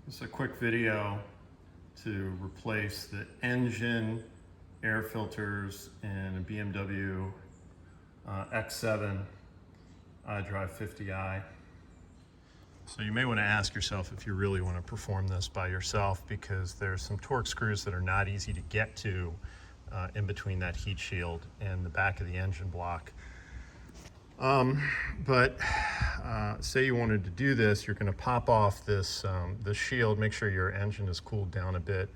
Just a quick video to replace the engine air filters in a BMW X7 iDrive 50i. So you may want to ask yourself if you really want to perform this by yourself, because there's some Torx screws that are not easy to get to in between that heat shield and the back of the engine block. Say you wanted to do this, you're going to pop off this shield, make sure your engine is cooled down a bit.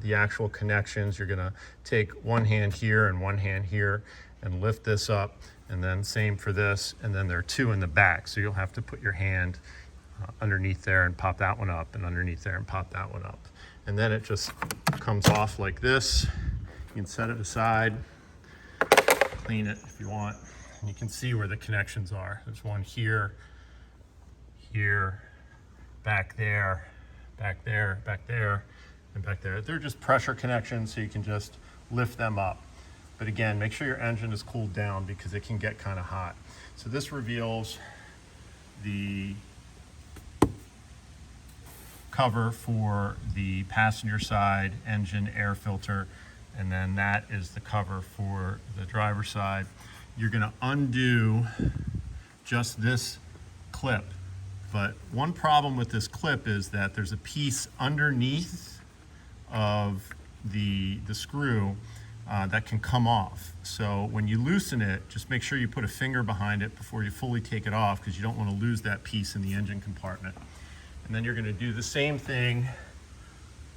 The actual connections, you're going to take one hand here and one hand here and lift this up, and then same for this, and then there are two in the back, so you'll have to put your hand underneath there and pop that one up, and underneath there and pop that one up. And then it just comes off like this. You can set it aside, clean it if you want. And you can see where the connections are. There's one here, here, back there, back there, back there, and back there. They're just pressure connections, so you can just lift them up. But again, make sure your engine is cooled down because it can get kind of hot. So this reveals the cover for the passenger side engine air filter, and then that is the cover for the driver's side. You're going to undo just this clip, but one problem with this clip is that there's a piece underneath of the screw that can come off. So when you loosen it, just make sure you put a finger behind it before you fully take it off, because you don't want to lose that piece in the engine compartment. And then you're going to do the same thing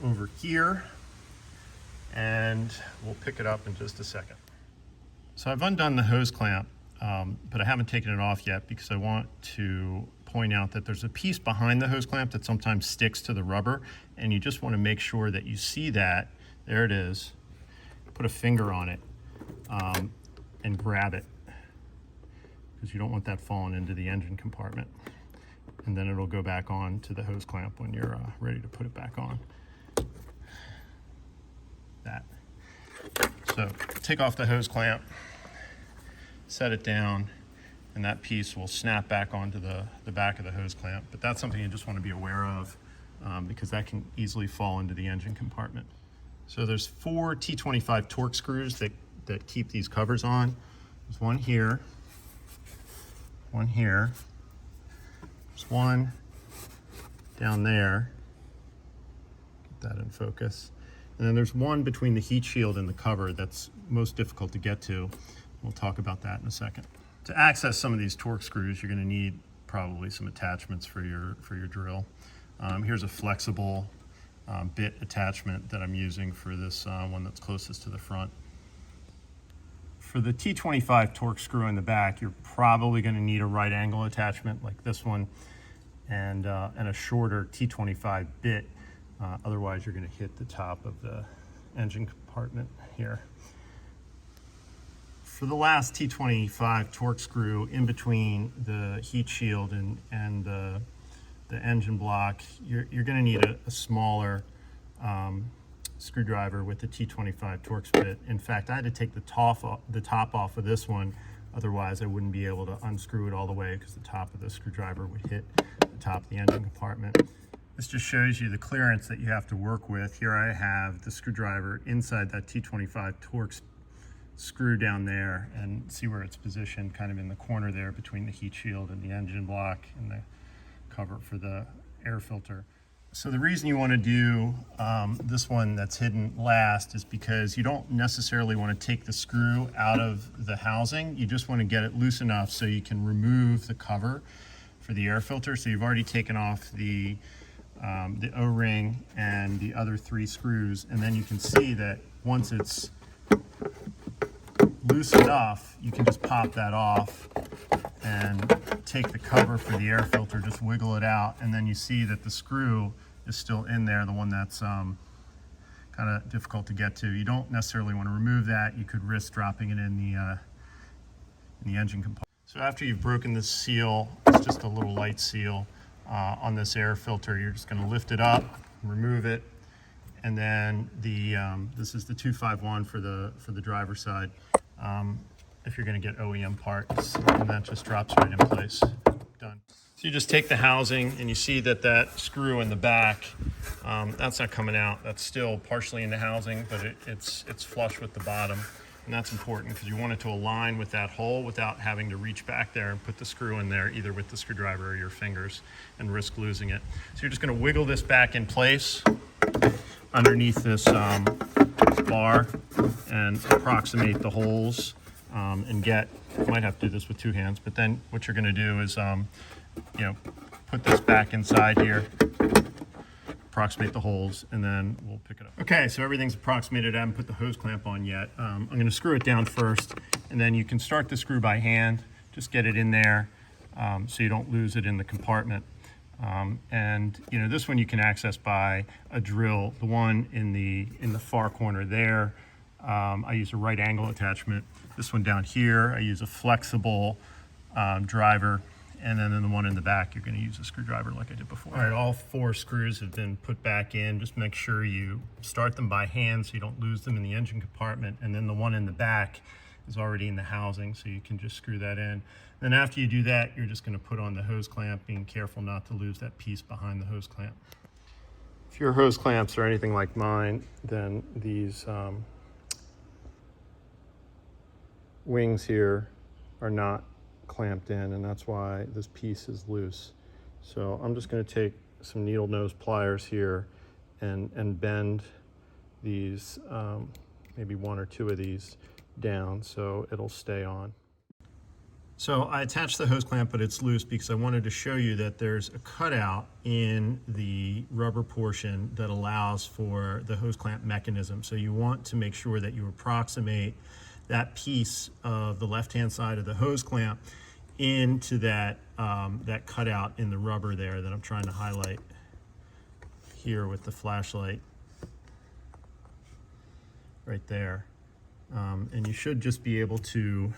over here, and we'll pick it up in just a second. So I've undone the hose clamp, but I haven't taken it off yet because I want to point out that there's a piece behind the hose clamp that sometimes sticks to the rubber, and you just want to make sure that you see that. There it is. Put a finger on it and grab it, because you don't want that falling into the engine compartment. And then it'll go back on to the hose clamp when you're ready to put it back on. That. So take off the hose clamp, set it down, and that piece will snap back onto the back of the hose clamp. But that's something you just want to be aware of, because that can easily fall into the engine compartment. So there's 4 T25 Torx screws that keep these covers on. There's one here, one here, there's one down there. Get that in focus. And then there's one between the heat shield and the cover that's most difficult to get to. We'll talk about that in a second. To access some of these Torx screws, you're going to need probably some attachments for your drill. Here's a flexible bit attachment that I'm using for this one that's closest to the front. For the T25 Torx screw in the back, you're probably going to need a right angle attachment like this one, and a shorter T25 bit. Otherwise, you're going to hit the top of the engine compartment here. For the last T25 Torx screw in between the heat shield and the engine block, you're going to need a smaller screwdriver with the T25 Torx bit. In fact, I had to take the top off of this one, otherwise I wouldn't be able to unscrew it all the way, because the top of the screwdriver would hit the top of the engine compartment. This just shows you the clearance that you have to work with. Here I have the screwdriver inside that T25 Torx screw down there, and see where it's positioned, kind of in the corner there between the heat shield and the engine block and the cover for the air filter. So the reason you want to do this one that's hidden last is because you don't necessarily want to take the screw out of the housing. You just want to get it loose enough so you can remove the cover for the air filter. So you've already taken off the O-ring and the other 3 screws, and then you can see that once it's loose enough, you can just pop that off and take the cover for the air filter, just wiggle it out, and then you see that the screw is still in there, the one that's kind of difficult to get to. You don't necessarily want to remove that. You could risk dropping it in the engine compartment. So after you've broken this seal, it's just a little light seal on this air filter, you're just going to lift it up, remove it, and then this is the 251 for the driver's side. If you're going to get OEM parts, and that just drops right in place. Done. So you just take the housing and you see that that screw in the back, that's not coming out. That's still partially in the housing, but it's flush with the bottom. And that's important because you want it to align with that hole without having to reach back there and put the screw in there, either with the screwdriver or your fingers, and risk losing it. So you're just going to wiggle this back in place underneath this bar and approximate the holes and get, you might have to do this with two hands, but then what you're going to do is you know, put this back inside here, approximate the holes, and then we'll pick it up. Okay, so everything's approximated. I haven't put the hose clamp on yet. I'm going to screw it down first, and then you can start the screw by hand. Just get it in there so you don't lose it in the compartment. And you know, this one you can access by a drill. The one in the far corner there, I use a right angle attachment. This one down here, I use a flexible driver. And then in the one in the back, you're going to use a screwdriver like I did before. All right, all 4 screws have been put back in. Just make sure you start them by hand so you don't lose them in the engine compartment. And then the one in the back is already in the housing, so you can just screw that in. Then after you do that, you're just going to put on the hose clamp, being careful not to lose that piece behind the hose clamp. If your hose clamps are anything like mine, then these wings here are not clamped in, and that's why this piece is loose. So I'm just going to take some needle nose pliers here and bend these, maybe 1 or 2 of these down so it'll stay on. So I attached the hose clamp, but it's loose because I wanted to show you that there's a cutout in the rubber portion that allows for the hose clamp mechanism. So you want to make sure that you approximate that piece of the left-hand side of the hose clamp into that, that cutout in the rubber there that I'm trying to highlight here with the flashlight right there. And you should just be able to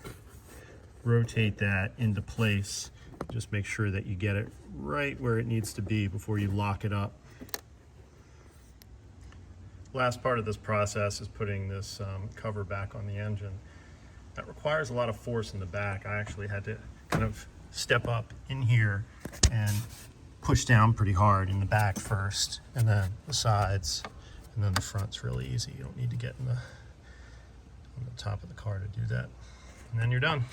rotate that into place. Just make sure that you get it right where it needs to be before you lock it up. Last part of this process is putting this cover back on the engine. That requires a lot of force in the back. I actually had to kind of step up in here and push down pretty hard in the back first, and then the sides, and then the front's really easy. You don't need to get on the top of the car to do that. And then you're done.